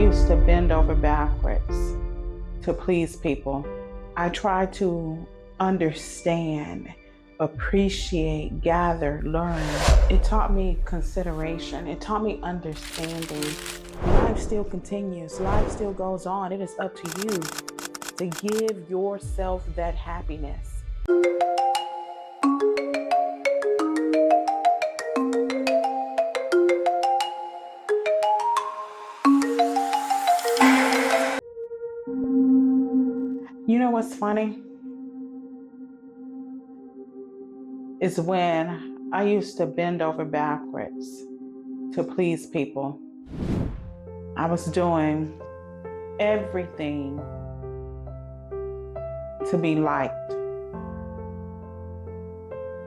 used to bend over backwards to please people. I tried to understand, appreciate, gather, learn. It taught me consideration. It taught me understanding. Life still continues. Life still goes on. It is up to you to give yourself that happiness. You know what's funny? Is when I used to bend over backwards to please people. I was doing everything to be liked.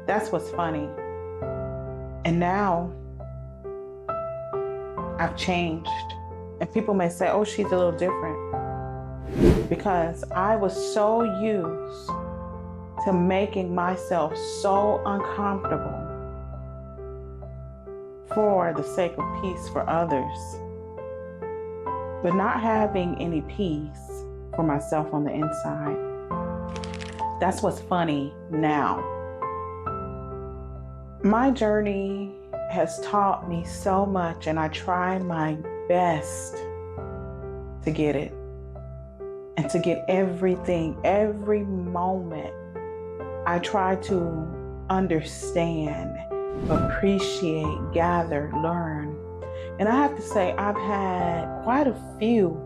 That's what's funny. And now I've changed. And people may say, oh, she's a little different. Because I was so used to making myself so uncomfortable for the sake of peace for others, but not having any peace for myself on the inside. That's what's funny now. My journey has taught me so much, and I try my best to get it and to get everything, every moment. I try to understand, appreciate, gather, learn. And I have to say, I've had quite a few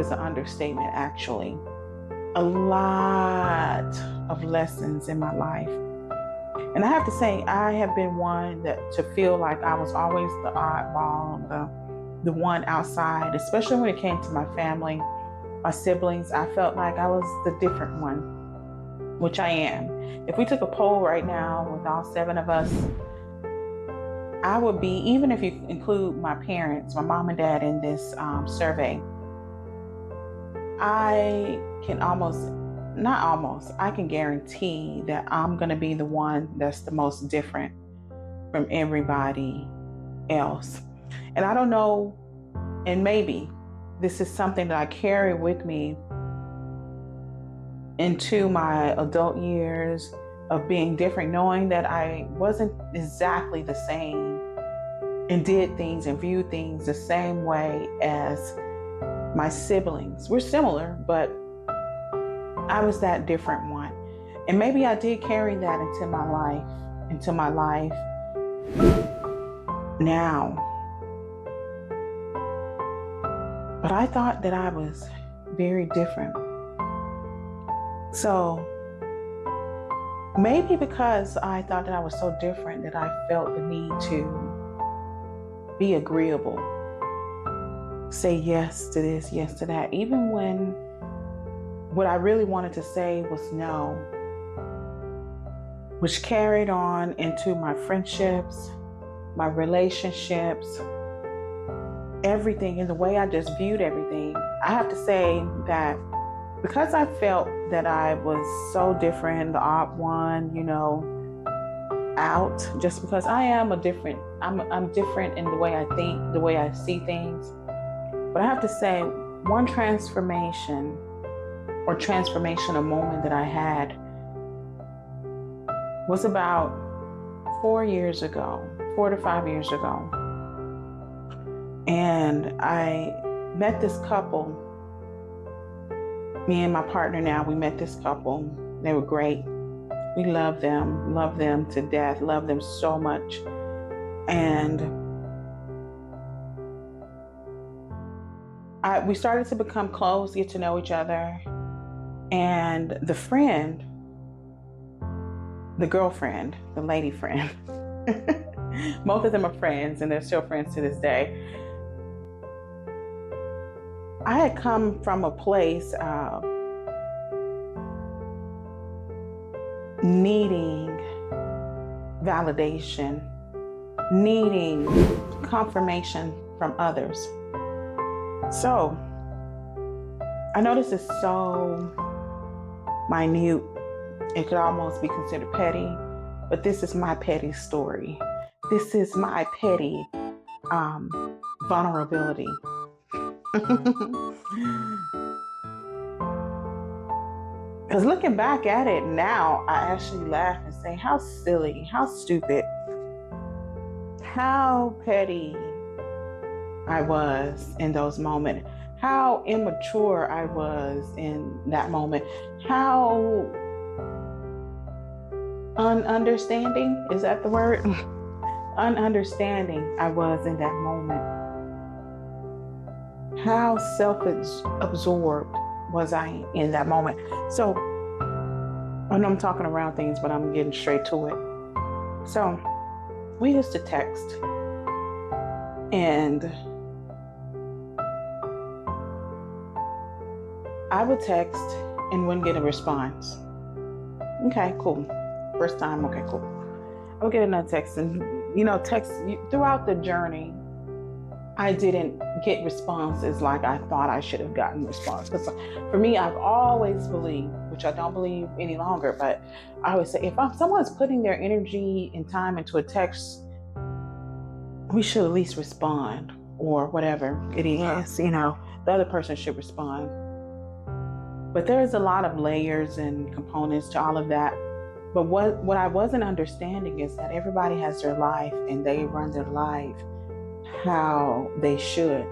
is an understatement actually, a lot of lessons in my life. And I have to say, I have been one to feel like I was always the oddball, the one outside, especially when it came to my family, my siblings. I felt like I was the different one, which I am. If we took a poll right now with all 7 of us, I would be, even if you include my parents, my mom and dad in this survey, I can I can guarantee that I'm gonna be the one that's the most different from everybody else. And I don't know, and maybe this is something that I carry with me into my adult years of being different, knowing that I wasn't exactly the same and did things and viewed things the same way as my siblings. We're similar, but I was that different one. And maybe I did carry that into my life now. But I thought that I was very different. So maybe because I thought that I was so different that I felt the need to be agreeable, say yes to this, yes to that, even when what I really wanted to say was no, which carried on into my friendships, my relationships, everything, and the way I just viewed everything. I have to say that because I felt that I was so different, the odd one, out, just because I'm different in the way I think, the way I see things. But I have to say, one transformational moment that I had was about 4 to 5 years ago. And I met this couple. Me and my partner now, we met this couple. They were great. We love them to death, love them so much. And we started to become close, get to know each other. And the friend, the girlfriend, the lady friend, both of them are friends and they're still friends to this day. I had come from a place of needing validation, needing confirmation from others. So I know this is so minute, it could almost be considered petty, but this is my petty story. This is my petty vulnerability. Because looking back at it now, I actually laugh and say, how silly, how stupid, how petty I was in those moments, how immature I was in that moment, how ununderstanding, is that the word? Ununderstanding I was in that moment. How self-absorbed was I in that moment? So I know I'm talking around things, but I'm getting straight to it. So we used to text, and I would text and wouldn't get a response. Okay, cool. First time, okay, cool. I would get another text, and text throughout the journey, I didn't get responses like I thought I should have gotten response. Because for me, I've always believed, which I don't believe any longer, but I always say, if someone's putting their energy and time into a text, we should at least respond, or whatever it is, the other person should respond. But there's a lot of layers and components to all of that. But what I wasn't understanding is that everybody has their life and they run their life how they should.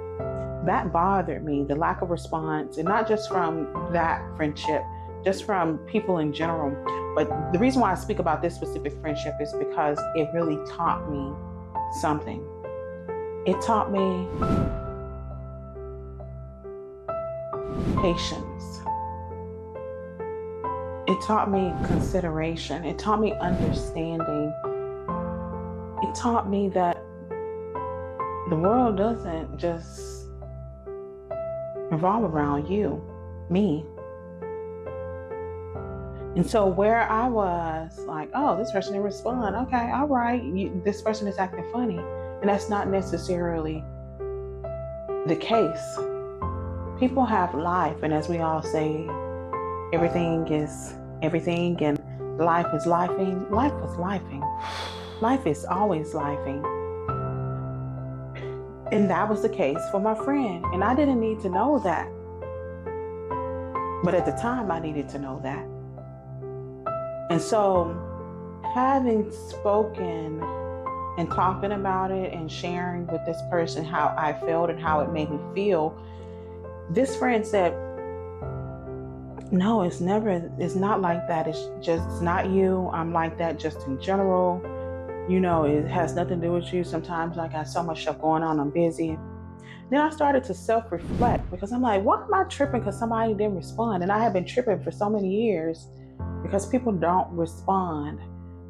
That bothered me, the lack of response, and not just from that friendship, just from people in general. But the reason why I speak about this specific friendship is because it really taught me something. It taught me patience. It taught me consideration. It taught me understanding. It taught me that the world doesn't just revolve around you, me. And so where I was like, oh, this person didn't respond. Okay, all right. This person is acting funny. And that's not necessarily the case. People have life. And as we all say, everything is everything and life is lifing. Life was lifing. Life is always lifing. And that was the case for my friend. And I didn't need to know that. But at the time, I needed to know that. And so having spoken and talking about it and sharing with this person how I felt and how it made me feel, this friend said, no, it's not like that. It's not you. I'm like that just in general. It has nothing to do with you. Sometimes I got so much stuff going on. I'm busy. Then I started to self-reflect because I'm like, why am I tripping because somebody didn't respond? And I have been tripping for so many years because people don't respond.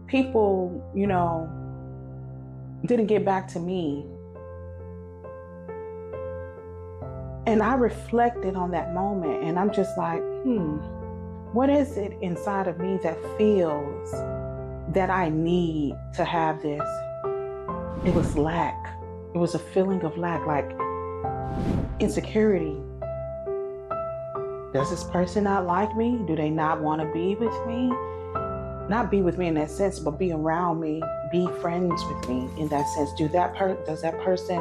People, didn't get back to me. And I reflected on that moment and I'm just like, what is it inside of me that feels that I need to have this? It was lack. It was a feeling of lack, like insecurity. Does this person not like me? Do they not want to be with me? Not be with me in that sense, but be around me, be friends with me in that sense. Does that person,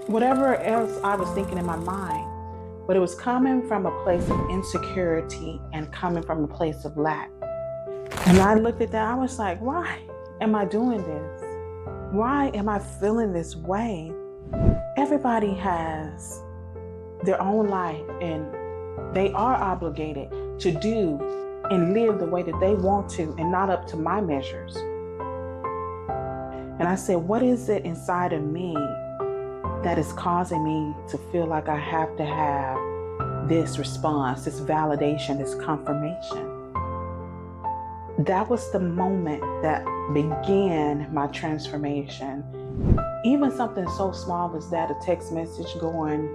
whatever else I was thinking in my mind, but it was coming from a place of insecurity and coming from a place of lack. And I looked at that, I was like, why am I doing this? Why am I feeling this way? Everybody has their own life and they are obligated to do and live the way that they want to and not up to my measures. And I said, what is it inside of me that is causing me to feel like I have to have this response, this validation, this confirmation? That was the moment that began my transformation. Even something so small as that, a text message going,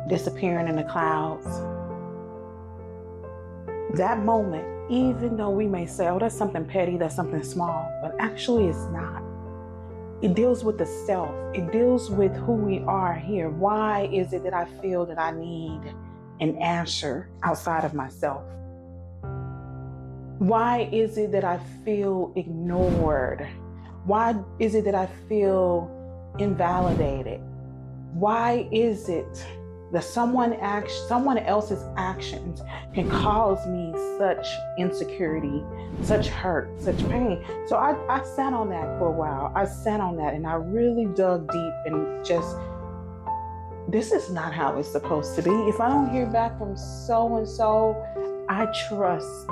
disappearing in the clouds. That moment, even though we may say, oh, that's something petty, that's something small, but actually it's not. It deals with the self. It deals with who we are here. Why is it that I feel that I need an answer outside of myself? Why is it that I feel ignored? Why is it that I feel invalidated? Why is it that someone else's actions can cause me such insecurity, such hurt, such pain? So I sat on that for a while. I sat on that and I really dug deep and just, this is not how it's supposed to be. If I don't hear back from so and so, I trust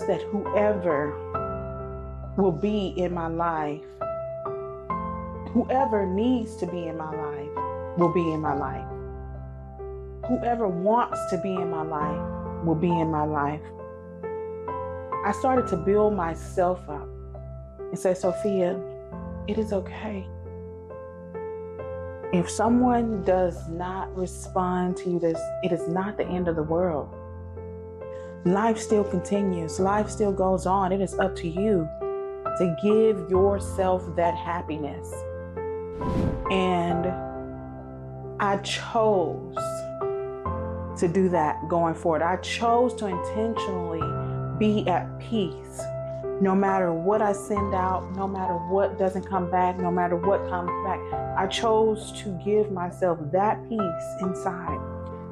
that whoever will be in my life, whoever needs to be in my life will be in my life. Whoever wants to be in my life will be in my life. I started to build myself up and say, Sophia, it is okay. If someone does not respond to you, it is not the end of the world. Life still continues. Life still goes on. It is up to you to give yourself that happiness. And I chose to do that going forward. I chose to intentionally be at peace. No matter what I send out, no matter what doesn't come back, no matter what comes back, I chose to give myself that peace inside,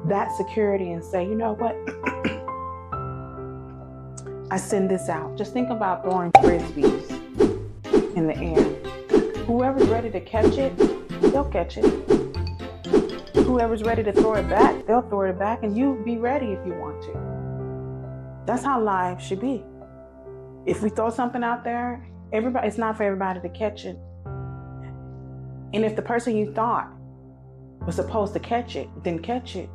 that security, and say, you know what? I send this out. Just think about throwing frisbees in the air. Whoever's ready to catch it, they'll catch it. Whoever's ready to throw it back, they'll throw it back, and you be ready if you want to. That's how life should be. If we throw something out there, it's not for everybody to catch it. And if the person you thought was supposed to catch it didn't catch it,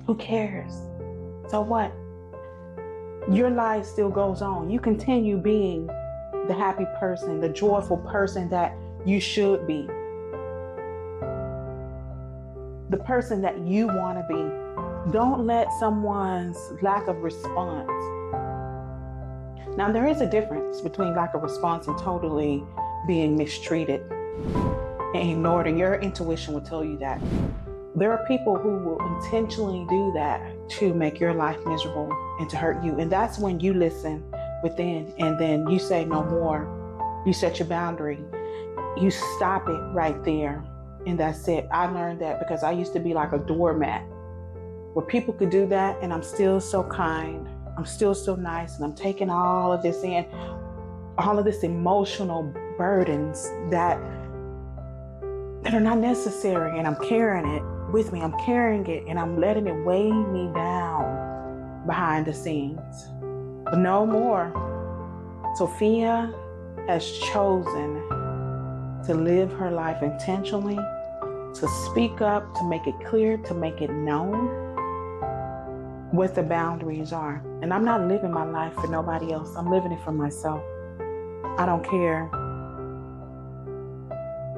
who cares? So what? Your life still goes on. You continue being the happy person, the joyful person that you should be. The person that you want to be. Don't let someone's lack of response. Now, there is a difference between lack of response and totally being mistreated and ignored, and your intuition will tell you that. There are people who will intentionally do that to make your life miserable and to hurt you. And that's when you listen within and then you say no more. You set your boundary. You stop it right there. And that's it. I learned that because I used to be like a doormat where people could do that and I'm still so kind. I'm still so nice and I'm taking all of this in, all of this emotional burdens that are not necessary, and I'm carrying it with me. I'm carrying it and I'm letting it weigh me down behind the scenes. But no more. Sophia has chosen to live her life intentionally, to speak up, to make it clear, to make it known what the boundaries are. And I'm not living my life for nobody else. I'm living it for myself. I don't care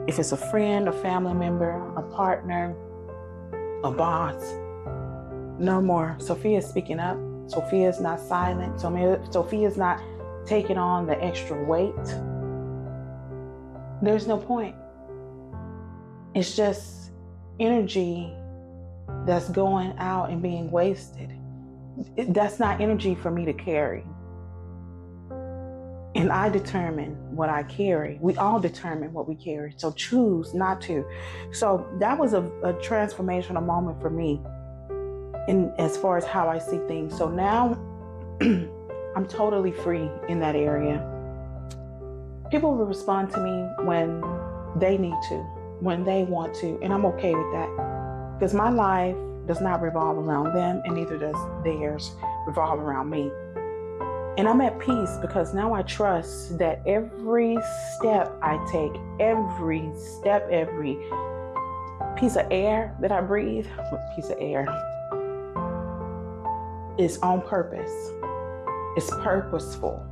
if it's a friend, a family member, a partner, a boss. No more. Sophia is speaking up. Sophia is not silent. Sophia is not taking on the extra weight. There's no point. It's just energy that's going out and being wasted. That's not energy for me to carry. And I determine what I carry. We all determine what we carry. So choose not to. So that was a transformational moment for me in as far as how I see things. So now I'm totally free in that area. People will respond to me when they need to, when they want to, and I'm okay with that. Because my life does not revolve around them, and neither does theirs revolve around me. And I'm at peace because now I trust that every step I take, every step, every piece of air that I breathe, piece of air, is on purpose. It's purposeful.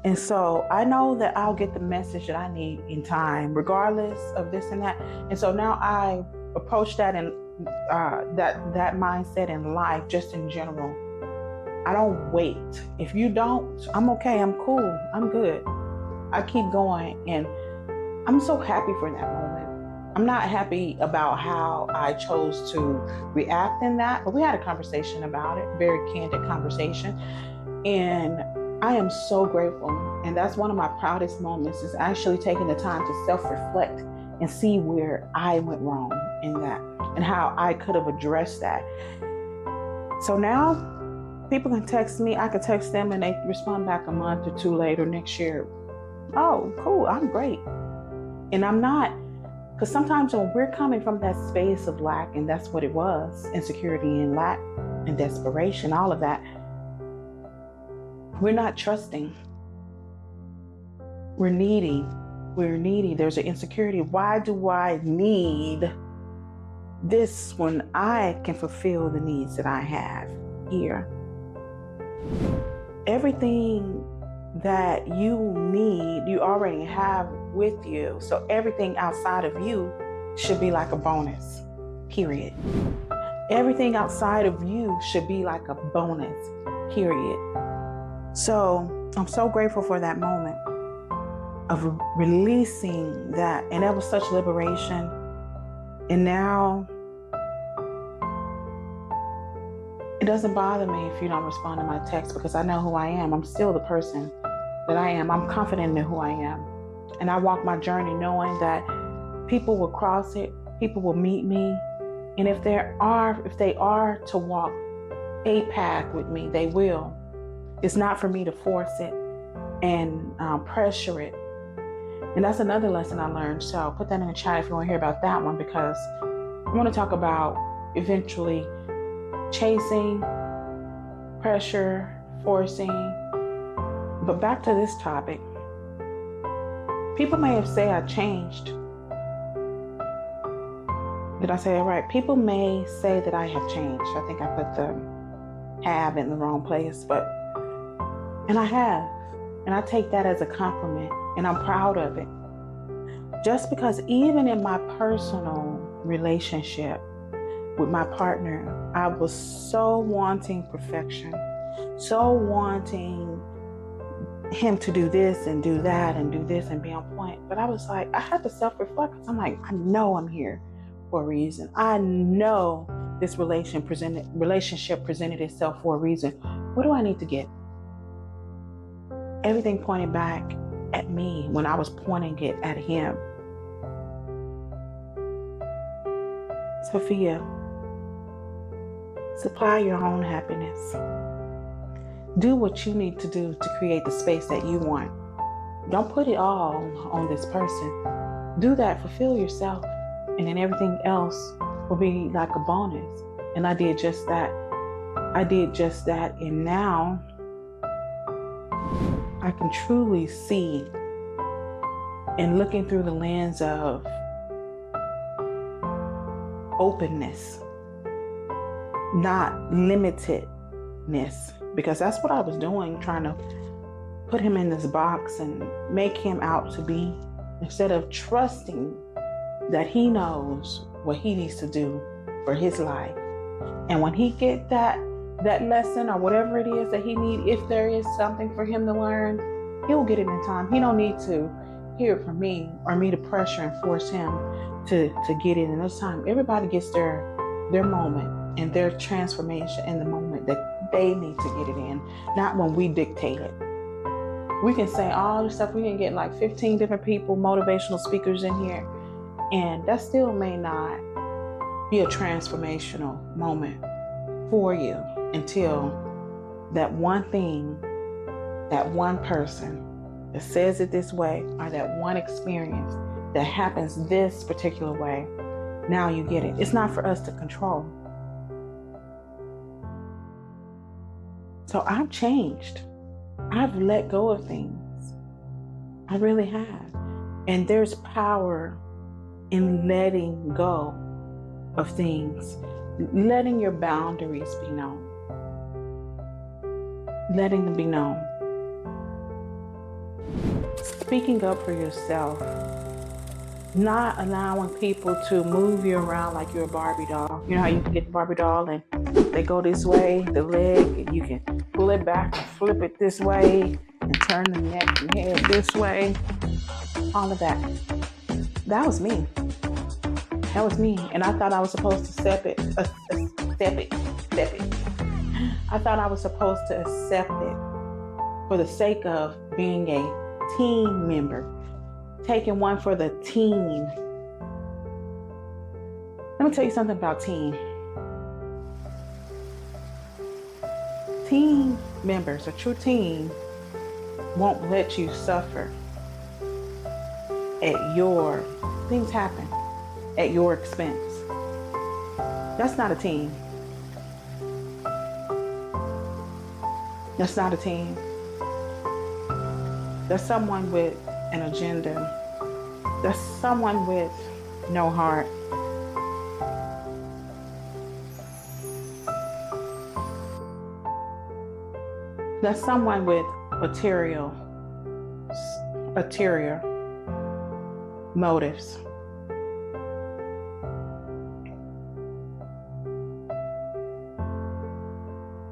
And so I know that I'll get the message that I need in time, regardless of this and that. And so now I approach that and that mindset in life, just in general. I don't wait. If you don't, I'm okay. I'm cool. I'm good. I keep going, and I'm so happy for that moment. I'm not happy about how I chose to react in that, but we had a conversation about it, very candid conversation. And I am so grateful. And that's one of my proudest moments, is actually taking the time to self-reflect and see where I went wrong in that and how I could have addressed that. So now people can text me, I could text them and they respond back a month or two later next year. Oh, cool, I'm great. And I'm not, because sometimes when we're coming from that space of lack, and that's what it was, insecurity and lack and desperation, all of that, we're not trusting. We're needy. We're needy. There's an insecurity. Why do I need this when I can fulfill the needs that I have here? Everything that you need, you already have with you. So everything outside of you should be like a bonus, period. Everything outside of you should be like a bonus, period. So I'm so grateful for that moment of releasing that. And that was such liberation. And now it doesn't bother me if you don't respond to my text, because I know who I am. I'm still the person that I am. I'm confident in who I am. And I walk my journey knowing that people will cross it, people will meet me. And if they are to walk a path with me, they will. It's not for me to force it and pressure it. And that's another lesson I learned. So put that in the chat if you want to hear about that one, because I want to talk about eventually chasing, pressure, forcing. But back to this topic. People may have said I changed. Did I say it right? People may say that I have changed. I think I put the have in the wrong place, and I have. And I take that as a compliment, and I'm proud of it. Just because even in my personal relationship with my partner, I was so wanting perfection, so wanting him to do this and do that and do this and be on point. But I was like, I had to self-reflect, because I'm like, I know I'm here for a reason. I know this relationship presented itself for a reason. What do I need to get? Everything pointed back at me when I was pointing it at him. Sophia, supply your own happiness. Do what you need to do to create the space that you want. Don't put it all on this person. Do that, fulfill yourself, and then everything else will be like a bonus. And I did just that. And now I can truly see, and looking through the lens of openness, not limitedness, because that's what I was doing, trying to put him in this box and make him out to be, instead of trusting that he knows what he needs to do for his life. And when he get that lesson or whatever it is that he needs, if there is something for him to learn, he'll get it in time. He don't need to hear it from me or me to pressure and force him to get it in this time. Everybody gets their moment and their transformation in the moment that they need to get it in, not when we dictate it. We can say all the stuff, we can get like 15 different people, motivational speakers in here, and that still may not be a transformational moment for you until that one thing, that one person that says it this way, or that one experience that happens this particular way, now you get it. It's not for us to control. So I've changed. I've let go of things. I really have. And there's power in letting go of things, letting your boundaries be known, letting them be known. Speaking up for yourself, not allowing people to move you around like you're a Barbie doll. You know how you can get the Barbie doll and they go this way, the leg, and you can pull it back and flip it this way and turn the neck and head this way. All of that. That was me. That was me. And I thought I was supposed to accept it. I thought I was supposed to accept it for the sake of being a team member, taking one for the team. Let me tell you something about team. Team members, a true team, won't let you suffer things happen at your expense. That's not a team. That's not a team. That's someone with an agenda. That's someone with no heart. That's someone with ulterior motives.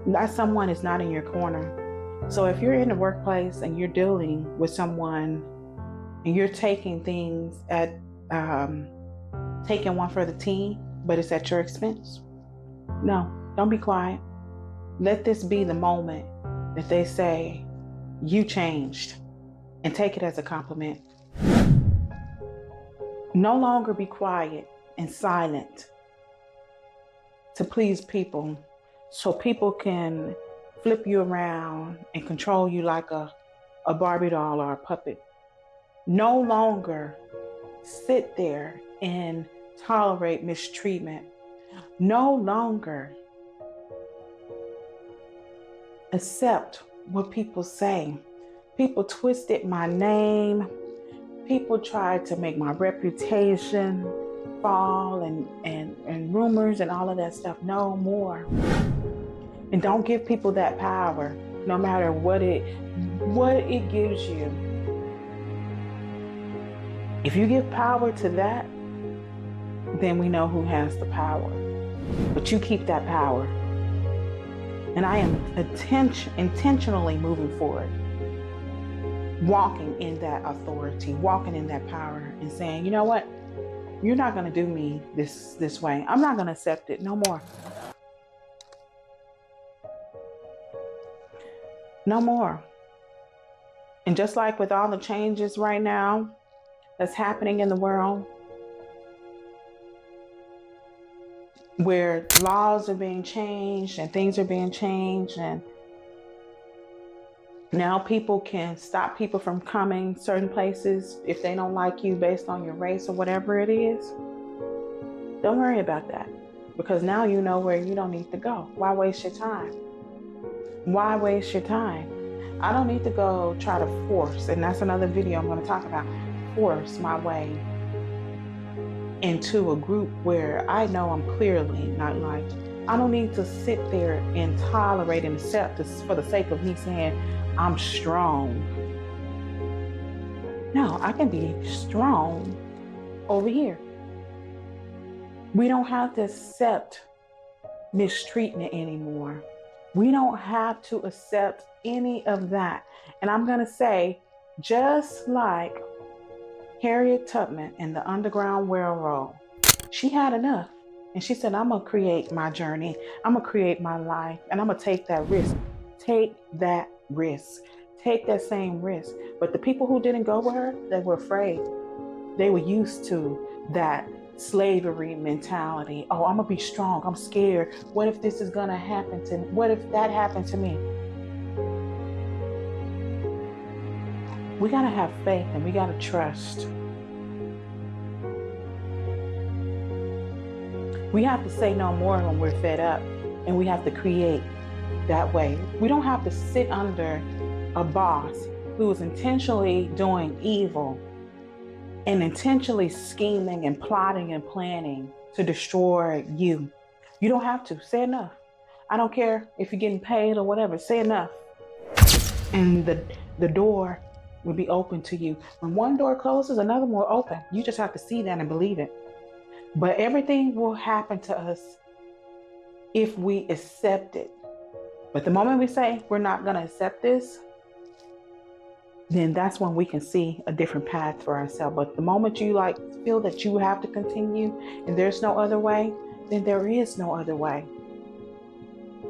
That someone is not in your corner. So if you're in the workplace and you're dealing with someone and you're taking things taking one for the team, but it's at your expense, no, don't be quiet. Let this be the moment that they say, you changed, and take it as a compliment. No longer be quiet and silent to please people so people can flip you around and control you like a Barbie doll or a puppet. No longer sit there and tolerate mistreatment. No longer accept what people say. People twisted my name. People tried to make my reputation fall and rumors and all of that stuff. No more. And don't give people that power, no matter what it gives you. If you give power to that, then we know who has the power. But you keep that power. And I am intentionally moving forward, walking in that authority, walking in that power, and saying, you know what? You're not going to do me this way. I'm not going to accept it no more. No more. And just like with all the changes right now that's happening in the world, where laws are being changed and things are being changed, and now people can stop people from coming certain places if they don't like you based on your race or whatever it is. Don't worry about that, because now you know where you don't need to go. Why waste your time? Why waste your time? I don't need to go try to force, and that's another video I'm going to talk about, force my way into a group where I know I'm clearly not liked. I don't need to sit there and tolerate and accept this for the sake of me saying I'm strong. No, I can be strong over here. We don't have to accept mistreatment anymore. We don't have to accept any of that. And I'm going to say, just like Harriet Tubman in the Underground Railroad, she had enough. And she said, I'm going to create my journey. I'm going to create my life. And I'm going to take that risk. Take that risk. Take that same risk. But the people who didn't go with her, they were afraid. They were used to that slavery mentality. Oh, I'm going to be strong. I'm scared. What if this is going to happen to me? What if that happened to me? We got to have faith and we got to trust. We have to say no more when we're fed up, and we have to create that way. We don't have to sit under a boss who is intentionally doing evil and intentionally scheming and plotting and planning to destroy you. You don't have to. Say enough. I don't care if you're getting paid or whatever. Say enough. And the door will be open to you. When one door closes, another one will open. You just have to see that and believe it. But everything will happen to us if we accept it. But the moment we say we're not going to accept this, then that's when we can see a different path for ourselves. But the moment you feel that you have to continue and there's no other way, then there is no other way.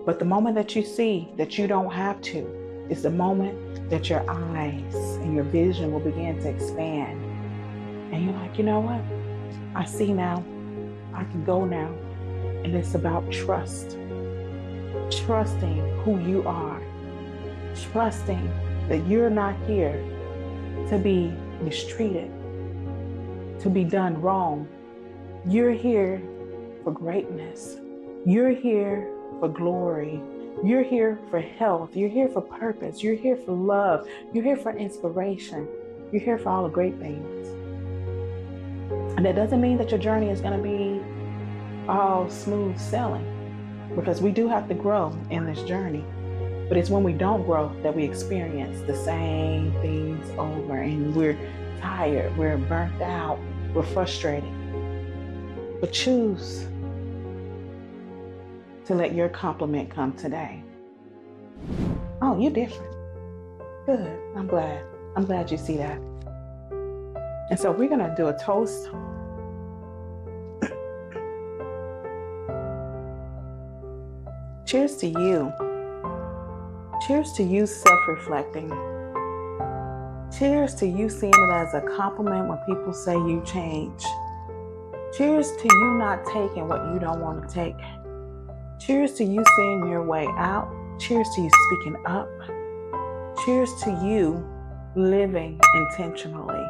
But the moment that you see that you don't have to is the moment that your eyes and your vision will begin to expand. And you're like, you know what? I see now. I can go now. And it's about trust. Trusting who you are. Trusting that you're not here to be mistreated, to be done wrong. You're here for greatness. You're here for glory. You're here for health. You're here for purpose. You're here for love. You're here for inspiration. You're here for all the great things. And that doesn't mean that your journey is going to be all smooth sailing, because we do have to grow in this journey. But it's when we don't grow that we experience the same things over, and we're tired, we're burnt out, we're frustrated. But choose to let your compliment come today. Oh, you're different. Good. I'm glad. I'm glad you see that. And so we're going to do a toast. Cheers to you. Cheers to you self-reflecting. Cheers to you seeing it as a compliment when people say you change. Cheers to you not taking what you don't want to take. Cheers to you seeing your way out. Cheers to you speaking up. Cheers to you living intentionally.